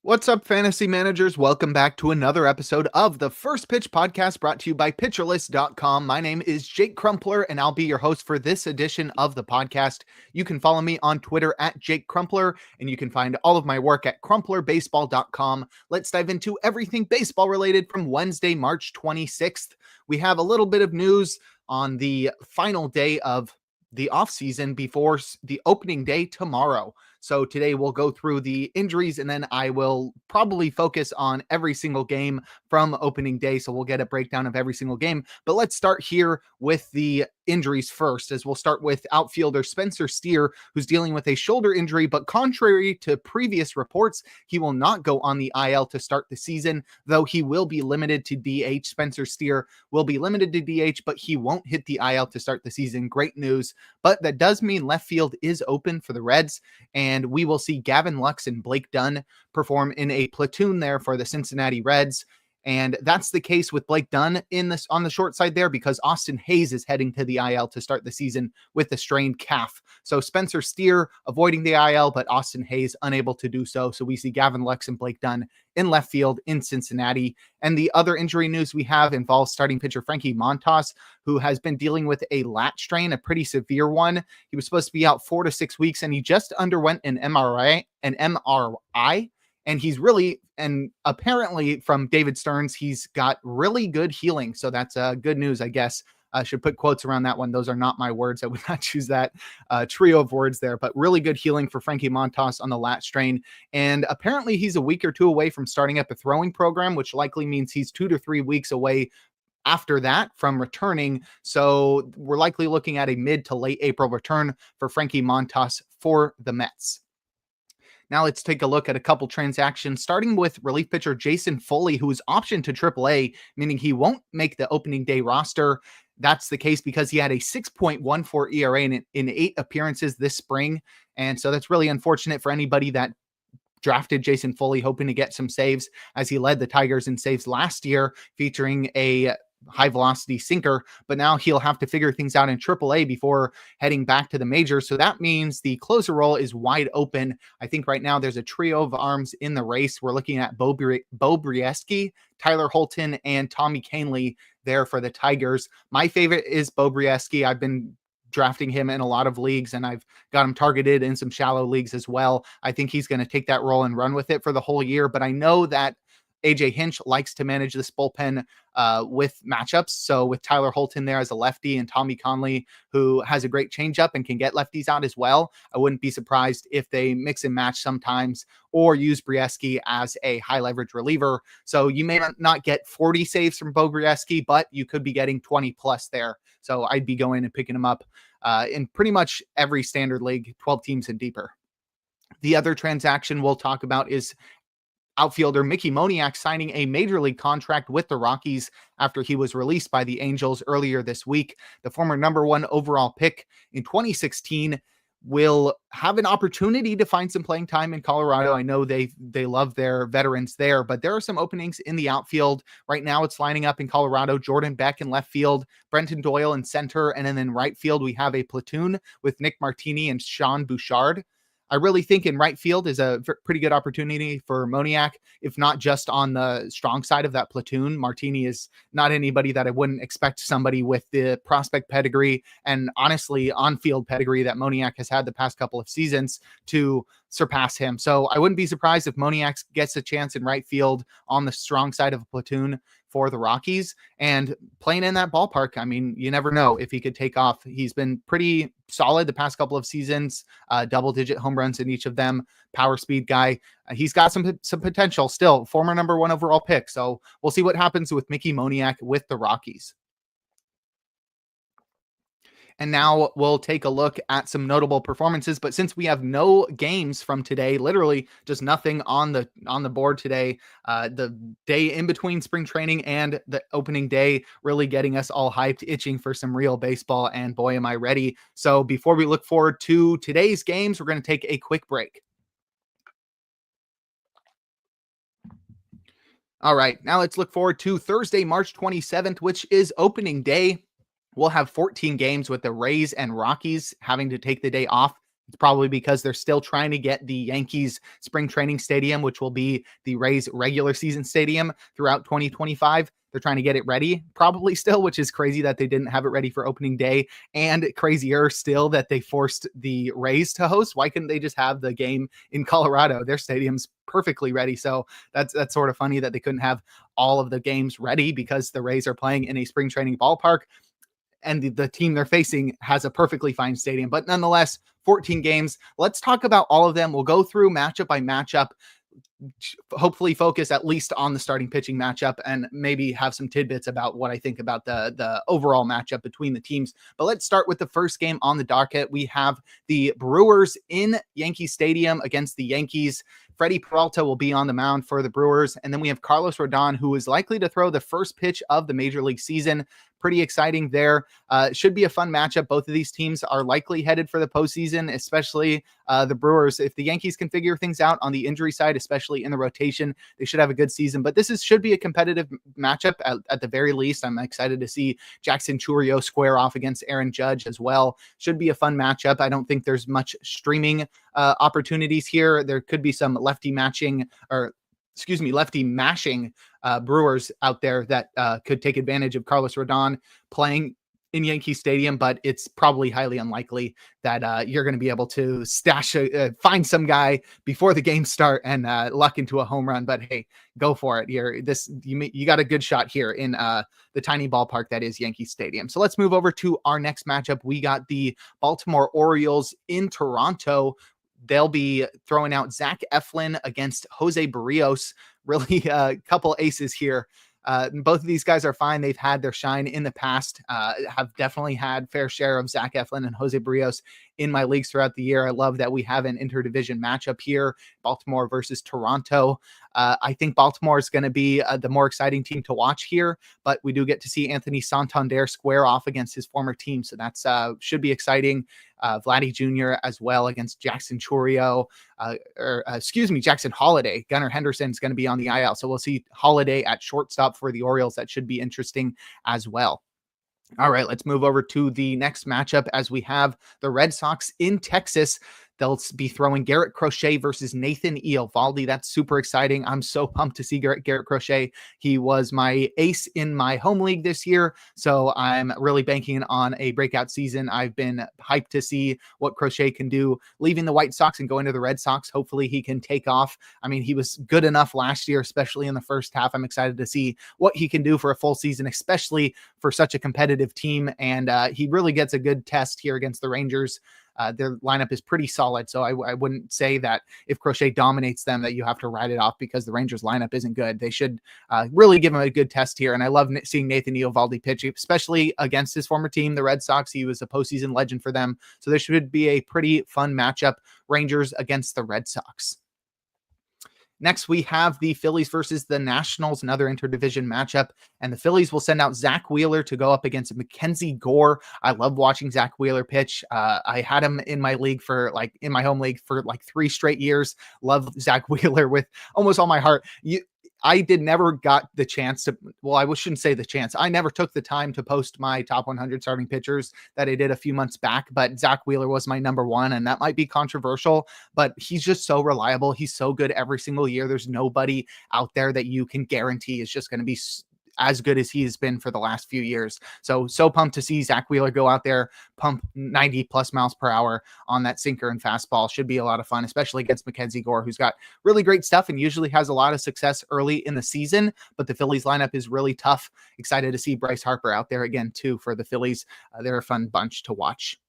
What's up, fantasy managers? Welcome back to another episode of the First Pitch Podcast brought to you by PitcherList.com. My name is Jake Crumpler, and I'll be your host for this edition of the podcast. You can follow me on Twitter at Jake Crumpler, and you can find all of my work at CrumplerBaseball.com. Let's dive into everything baseball related from Wednesday, March 26th. We have a little bit of news on the final day of the offseason before the opening day tomorrow. So today we'll go through the injuries, and then I will probably focus on every single game from opening day. So we'll get a breakdown of every single game. But let's start here with the injuries first, as we'll start with outfielder Spencer Steer, who's dealing with a shoulder injury. But contrary to previous reports, he will not go on the IL to start the season, though he will be limited to DH. Spencer Steer will be limited to DH, but he won't hit the IL to start the season. Great news. But that does mean left field is open for the Reds, and we will see Gavin Lux and Blake Dunn perform in a platoon there for the Cincinnati Reds. And that's the case with Blake Dunn on the short side there, because Austin Hayes is heading to the IL to start the season with a strained calf. So Spencer Steer avoiding the IL, but Austin Hayes unable to do so. So we see Gavin Lux and Blake Dunn in left field in Cincinnati. And the other injury news we have involves starting pitcher Frankie Montas, who has been dealing with a lat strain, a pretty severe one. He was supposed to be out 4 to 6 weeks, and he just underwent an MRI. And he's really, and apparently from David Stearns, he's got really good healing. So that's good news, I guess. I should put quotes around that one. Those are not my words. I would not choose that trio of words there, but really good healing for Frankie Montas on the lat strain. And apparently he's a week or two away from starting up a throwing program, which likely means he's 2 to 3 weeks away after that from returning. So we're likely looking at a mid to late April return for Frankie Montas for the Mets. Now let's take a look at a couple transactions, starting with relief pitcher Jason Foley, who is optioned to AAA, meaning he won't make the opening day roster. That's the case because he had a 6.14 ERA in 8 appearances this spring. And so that's really unfortunate for anybody that drafted Jason Foley hoping to get some saves, as he led the Tigers in saves last year, featuring a high velocity sinker, but now he'll have to figure things out in AAA before heading back to the majors. So that means the closer role is wide open. I think right now there's a trio of arms in the race. We're looking at Bo Brieske, Tyler Holton, and Tommy Kahnle there for the Tigers. My favorite is Bo Brieske. I've been drafting him in a lot of leagues, and I've got him targeted in some shallow leagues as well. I think he's going to take that role and run with it for the whole year, but I know that AJ Hinch likes to manage this bullpen with matchups. So with Tyler Holton there as a lefty and Tommy Kahnle, who has a great changeup and can get lefties out as well, I wouldn't be surprised if they mix and match sometimes or use Brieske as a high leverage reliever. So you may not get 40 saves from Bo Brieske, but you could be getting 20 plus there. So I'd be going and picking him up in pretty much every standard league, 12 teams and deeper. The other transaction we'll talk about is outfielder Mickey Moniak signing a major league contract with the Rockies after he was released by the Angels earlier this week. The former number 1 overall pick in 2016 will have an opportunity to find some playing time in Colorado. I know they love their veterans there, but there are some openings in the outfield. Right now it's lining up in Colorado, Jordan Beck in left field, Brenton Doyle in center, and then in right field we have a platoon with Nick Martini and Sean Bouchard. I really think in right field is a pretty good opportunity for Moniak, if not just on the strong side of that platoon. Martini is not anybody that I wouldn't expect somebody with the prospect pedigree and honestly on-field pedigree that Moniak has had the past couple of seasons to surpass him. So I wouldn't be surprised if Moniak gets a chance in right field on the strong side of a platoon for the Rockies, and playing in that ballpark. I mean, you never know if he could take off. He's been pretty solid the past couple of seasons, double-digit home runs in each of them, power speed guy. He's got some potential still, former number 1 overall pick. So we'll see what happens with Mickey Moniak with the Rockies. And now we'll take a look at some notable performances. But since we have no games from today, literally just nothing on the board today, the day in between spring training and the opening day, really getting us all hyped, itching for some real baseball. And boy, am I ready. So before we look forward to today's games, we're going to take a quick break. All right, now let's look forward to Thursday, March 27th, which is opening day. We'll have 14 games with the Rays and Rockies having to take the day off. It's probably because they're still trying to get the Yankees spring training stadium, which will be the Rays regular season stadium throughout 2025. They're trying to get it ready, probably still, which is crazy that they didn't have it ready for opening day, and crazier still that they forced the Rays to host. Why couldn't they just have the game in Colorado? Their stadium's perfectly ready. So that's sort of funny that they couldn't have all of the games ready because the Rays are playing in a spring training ballpark and the team they're facing has a perfectly fine stadium. But nonetheless, 14 games. Let's talk about all of them. We'll go through matchup by matchup, hopefully focus at least on the starting pitching matchup and maybe have some tidbits about what I think about the overall matchup between the teams. But let's start with the first game on the docket. We have the Brewers in Yankee Stadium against the Yankees. Freddie Peralta will be on the mound for the Brewers. And then we have Carlos Rodon, who is likely to throw the first pitch of the Major League season. Pretty exciting there. Should be a fun matchup. Both of these teams are likely headed for the postseason, especially the Brewers. If the Yankees can figure things out on the injury side, especially in the rotation, they should have a good season. But this should be a competitive matchup at the very least. I'm excited to see Jackson Chourio square off against Aaron Judge as well. Should be a fun matchup. I don't think there's much streaming opportunities here. There could be some lefty mashing Brewers out there that could take advantage of Carlos Rodon playing in Yankee Stadium, but it's probably highly unlikely that you're going to be able to find some guy before the game start and luck into a home run. But hey, go for it. You got a good shot here in the tiny ballpark that is Yankee Stadium. So let's move over to our next matchup. We got the Baltimore Orioles in Toronto. They'll be throwing out Zach Eflin against Jose Barrios. Really a couple aces here. Both of these guys are fine. They've had their shine in the past, have definitely had fair share of Zach Eflin and Jose Barrios in my leagues throughout the year. I love that we have an interdivision matchup here, Baltimore versus Toronto. I think Baltimore is going to be the more exciting team to watch here, but we do get to see Anthony Santander square off against his former team. So that's should be exciting. Vladdy Jr. as well against Jackson Chourio, Jackson Holiday. Gunnar Henderson is going to be on the IL. So we'll see Holiday at shortstop for the Orioles. That should be interesting as well. All right, let's move over to the next matchup as we have the Red Sox in Texas. They'll be throwing Garrett Crochet versus Nathan Eovaldi. That's super exciting. I'm so pumped to see Garrett Crochet. He was my ace in my home league this year, so I'm really banking on a breakout season. I've been hyped to see what Crochet can do leaving the White Sox and going to the Red Sox. Hopefully he can take off. I mean, he was good enough last year, especially in the first half. I'm excited to see what he can do for a full season, especially for such a competitive team, and he really gets a good test here against the Rangers. Their lineup is pretty solid, so I wouldn't say that if Crochet dominates them that you have to write it off because the Rangers lineup isn't good. They should really give him a good test here, and I love seeing Nathan Eovaldi pitch, especially against his former team, the Red Sox. He was a postseason legend for them, so this should be a pretty fun matchup, Rangers against the Red Sox. Next, we have the Phillies versus the Nationals, another interdivision matchup, and the Phillies will send out Zach Wheeler to go up against Mackenzie Gore. I love watching Zach Wheeler pitch. I had him in my league in my home league for 3 straight years. Love Zach Wheeler with almost all my heart. I never got the chance to, I shouldn't say the chance. I never took the time to post my top 100 starting pitchers that I did a few months back, but Zach Wheeler was my number one, and that might be controversial, but he's just so reliable. He's so good every single year. There's nobody out there that you can guarantee is just going to be as good as he has been for the last few years. So pumped to see Zach Wheeler go out there, pump 90 plus miles per hour on that sinker and fastball. Should be a lot of fun, especially against Mackenzie Gore, who's got really great stuff and usually has a lot of success early in the season, but the Phillies lineup is really tough. Excited to see Bryce Harper out there again too for the Phillies. They're a fun bunch to watch.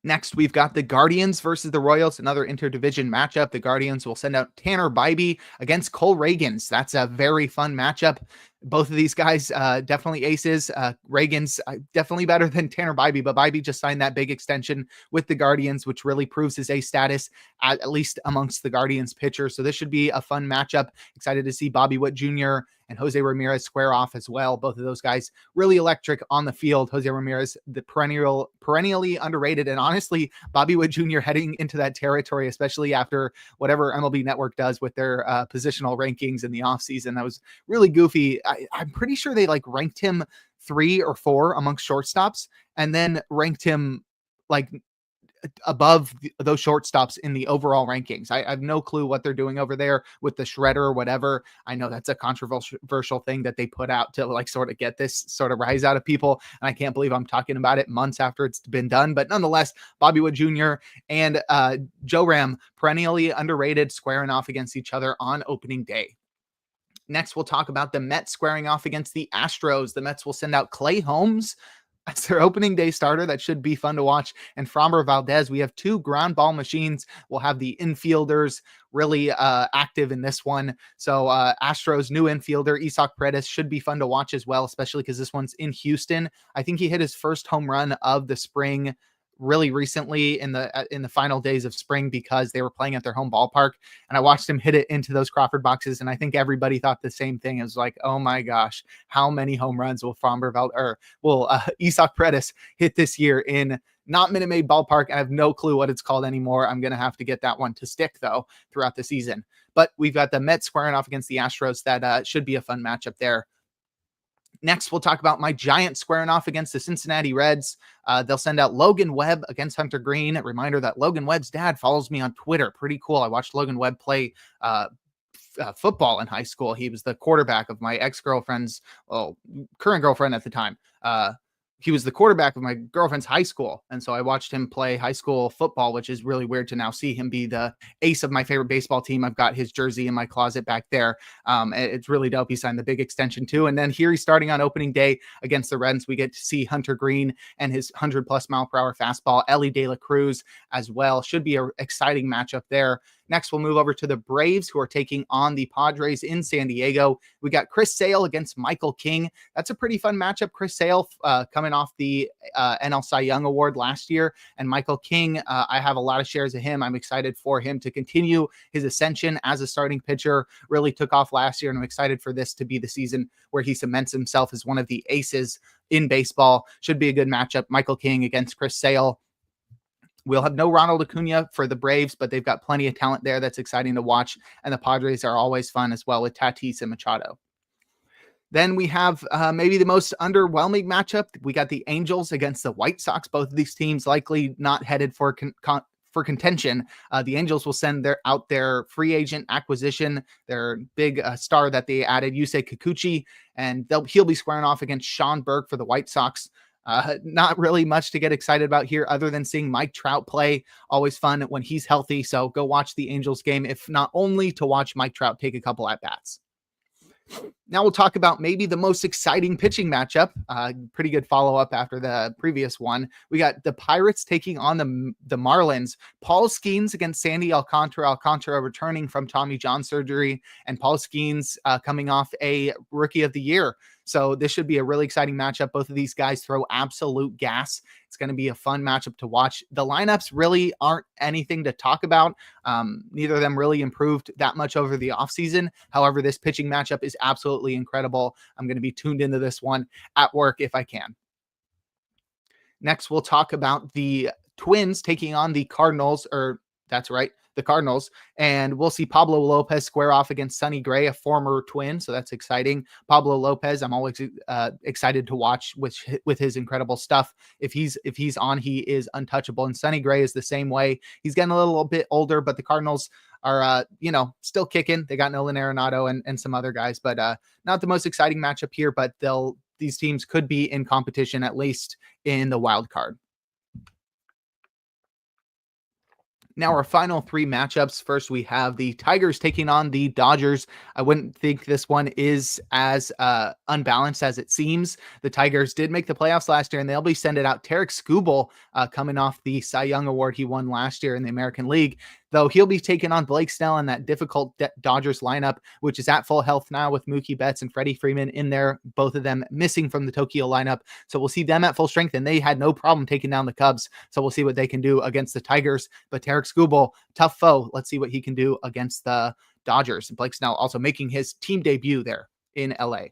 Next, we've got the Guardians versus the Royals, another interdivision matchup. The Guardians will send out Tanner Bybee against Cole Reagans. That's a very fun matchup. Both of these guys definitely aces. Reagans definitely better than Tanner Bybee, but Bybee just signed that big extension with the Guardians, which really proves his ace status, at least amongst the Guardians pitchers. So this should be a fun matchup. Excited to see Bobby Witt Jr. and Jose Ramirez square off as well. Both of those guys really electric on the field. Jose Ramirez, the perennially underrated, and honestly, Bobby Witt Jr. heading into that territory, especially after whatever MLB Network does with their positional rankings in the offseason. That was really goofy. I'm pretty sure they like ranked him 3 or 4 amongst shortstops, and then ranked him like above those shortstops in the overall rankings. I have no clue what they're doing over there with the shredder or whatever. I know that's a controversial thing that they put out to like sort of get this sort of rise out of people. And I can't believe I'm talking about it months after it's been done. But nonetheless, Bobby Wood Jr. and Joe Ram, perennially underrated, squaring off against each other on opening day. Next, we'll talk about the Mets squaring off against the Astros. The Mets will send out Clay Holmes as their opening day starter. That should be fun to watch. And Framber Valdez, we have 2 ground ball machines. We'll have the infielders really active in this one. So Astros new infielder, Isaac Paredes, should be fun to watch as well, especially because this one's in Houston. I think he hit his first home run of the spring really recently in the final days of spring because they were playing at their home ballpark, and I watched him hit it into those Crawford boxes, and I think everybody thought the same thing. It was like, oh my gosh, how many home runs will Isaac Paredes hit this year in not Minute Maid Ballpark? I have no clue what it's called anymore. I'm gonna have to get that one to stick though throughout the season. But we've got the Mets squaring off against the Astros. That should be a fun matchup there. Next, we'll talk about my Giants squaring off against the Cincinnati Reds. They'll send out Logan Webb against Hunter Green. A reminder that Logan Webb's dad follows me on Twitter. Pretty cool. I watched Logan Webb play football in high school. He was the quarterback of my ex-girlfriend's, current girlfriend at the time. He was the quarterback of my girlfriend's high school. And so I watched him play high school football, which is really weird to now see him be the ace of my favorite baseball team. I've got his jersey in my closet back there. It's really dope. He signed the big extension too. And then here he's starting on opening day against the Reds. We get to see Hunter Green and his 100+ mile per hour fastball, Ellie De La Cruz as well. Should be an exciting matchup there. Next, we'll move over to the Braves, who are taking on the Padres in San Diego. We got Chris Sale against Michael King. That's a pretty fun matchup. Chris Sale coming off the NL Cy Young Award last year, and Michael King, I have a lot of shares of him. I'm excited for him to continue his ascension as a starting pitcher. Really took off last year, and I'm excited for this to be the season where he cements himself as one of the aces in baseball. Should be a good matchup. Michael King against Chris Sale. We'll have no Ronald Acuna for the Braves, but they've got plenty of talent there that's exciting to watch. And the Padres are always fun as well with Tatis and Machado. Then we have maybe the most underwhelming matchup. We got the Angels against the White Sox. Both of these teams likely not headed for contention. The Angels will send out their free agent acquisition, their big star that they added, Yusei Kikuchi, and he'll be squaring off against Sean Burke for the White Sox. Not really much to get excited about here other than seeing Mike Trout play. Always fun when he's healthy. So go watch the Angels game, if not only to watch Mike Trout take a couple at bats. Now we'll talk about maybe the most exciting pitching matchup. Pretty good follow-up after the previous one. We got the Pirates taking on the Marlins. Paul Skeens against Sandy Alcantara. Alcantara returning from Tommy John surgery, and Paul Skeens coming off a Rookie of the Year. So this should be a really exciting matchup. Both of these guys throw absolute gas. It's going to be a fun matchup to watch. The lineups really aren't anything to talk about. Neither of them really improved that much over the offseason. However, this pitching matchup is absolutely incredible. I'm going to be tuned into this one at work if I can. Next, we'll talk about the Twins taking on the Cardinals, that's right, the Cardinals, and we'll see Pablo Lopez square off against Sonny Gray, a former Twin, so that's exciting. Pablo Lopez, I'm always excited to watch with his incredible stuff. If he's on, he is untouchable, and Sonny Gray is the same way. He's getting a little bit older, but the Cardinals are still kicking. They got Nolan Arenado and some other guys, but not the most exciting matchup here, but these teams could be in competition, at least in the wild card. Now, our final 3 matchups. First, we have the Tigers taking on the Dodgers. I wouldn't think this one is as unbalanced as it seems. The Tigers did make the playoffs last year, and they'll be sending out Tarek Skubal coming off the Cy Young Award he won last year in the American League. Though he'll be taking on Blake Snell in that difficult Dodgers lineup, which is at full health now with Mookie Betts and Freddie Freeman in there, both of them missing from the Tokyo lineup. So we'll see them at full strength, and they had no problem taking down the Cubs. So we'll see what they can do against the Tigers. But Tarek Skubal, tough foe. Let's see what he can do against the Dodgers. And Blake Snell also making his team debut there in LA.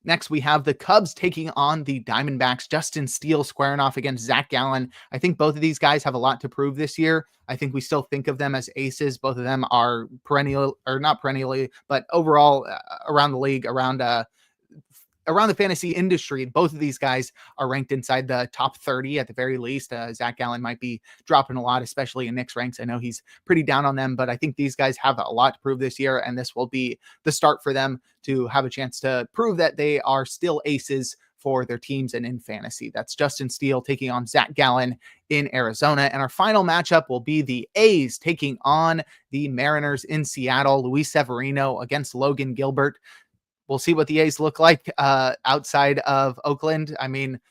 Next, we have the Cubs taking on the Diamondbacks. Justin Steele squaring off against Zach Gallen. I think both of these guys have a lot to prove this year. I think we still think of them as aces. Both of them are perennial, or not perennially, but overall around the league, around the fantasy industry, both of these guys are ranked inside the top 30 at the very least. Zach Gallen might be dropping a lot, especially in Nick's ranks. I know he's pretty down on them, but I think these guys have a lot to prove this year, and this will be the start for them to have a chance to prove that they are still aces for their teams and in fantasy. That's Justin Steele taking on Zach Gallen in Arizona. And our final matchup will be the A's taking on the Mariners in Seattle. Luis Severino against Logan Gilbert. We'll see what the A's look like outside of Oakland. I mean,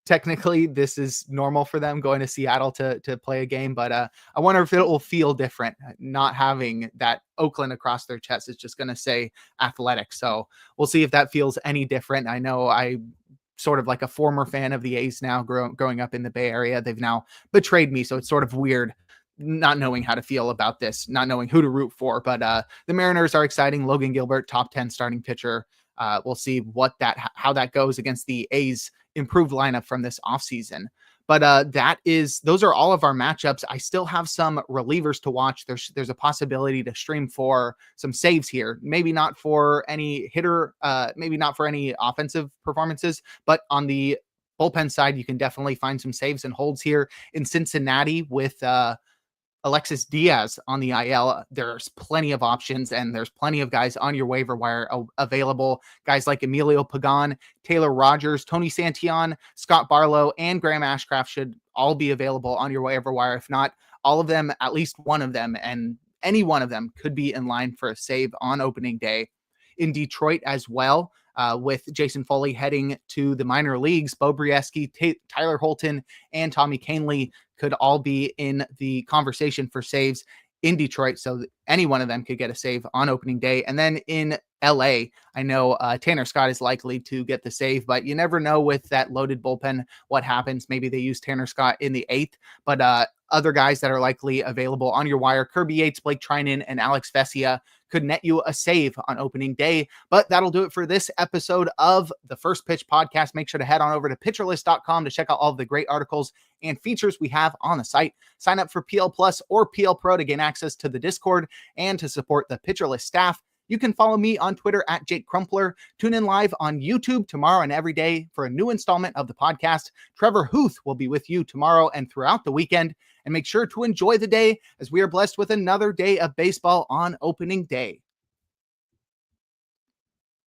technically, this is normal for them going to Seattle to play a game, but I wonder if it will feel different not having that Oakland across their chest. It's just going to say athletic. So we'll see if that feels any different. I know I sort of like a former fan of the A's now growing up in the Bay Area. They've now betrayed me. So it's sort of weird not knowing how to feel about this, not knowing who to root for. But the Mariners are exciting. Logan Gilbert, top 10 starting pitcher. We'll see how that goes against the A's improved lineup from this offseason. But those are all of our matchups. I still have some relievers to watch. There's a possibility to stream for some saves here. Maybe not for any hitter, maybe not for any offensive performances, but on the bullpen side, you can definitely find some saves and holds here in Cincinnati with Alexis Diaz on the IL. There's plenty of options, and there's plenty of guys on your waiver wire available. Guys like Emilio Pagan, Taylor Rogers, Tony Santillan, Scott Barlow, and Graham Ashcraft should all be available on your waiver wire. If not all of them, at least one of them, and any one of them could be in line for a save on opening day. In Detroit as well, with Jason Foley heading to the minor leagues, Bo Brieski, Tyler Holton, and Tommy Kahnle could all be in the conversation for saves in Detroit. So any one of them could get a save on opening day. And then in LA, I know Tanner Scott is likely to get the save, but you never know with that loaded bullpen what happens. Maybe they use Tanner Scott in the 8th, but other guys that are likely available on your wire, Kirby Yates, Blake Trinan, and Alex Vesia could net you a save on opening day. But that'll do it for this episode of the First Pitch Podcast. Make sure to head on over to pitcherlist.com to check out all of the great articles and features we have on the site. Sign up for PL Plus or PL Pro to gain access to the Discord and to support the Pitcher List staff. You can follow me on Twitter at Jake Crumpler. Tune in live on YouTube tomorrow and every day for a new installment of the podcast. Trevor Huth will be with you tomorrow and throughout the weekend. And make sure to enjoy the day as we are blessed with another day of baseball on opening day.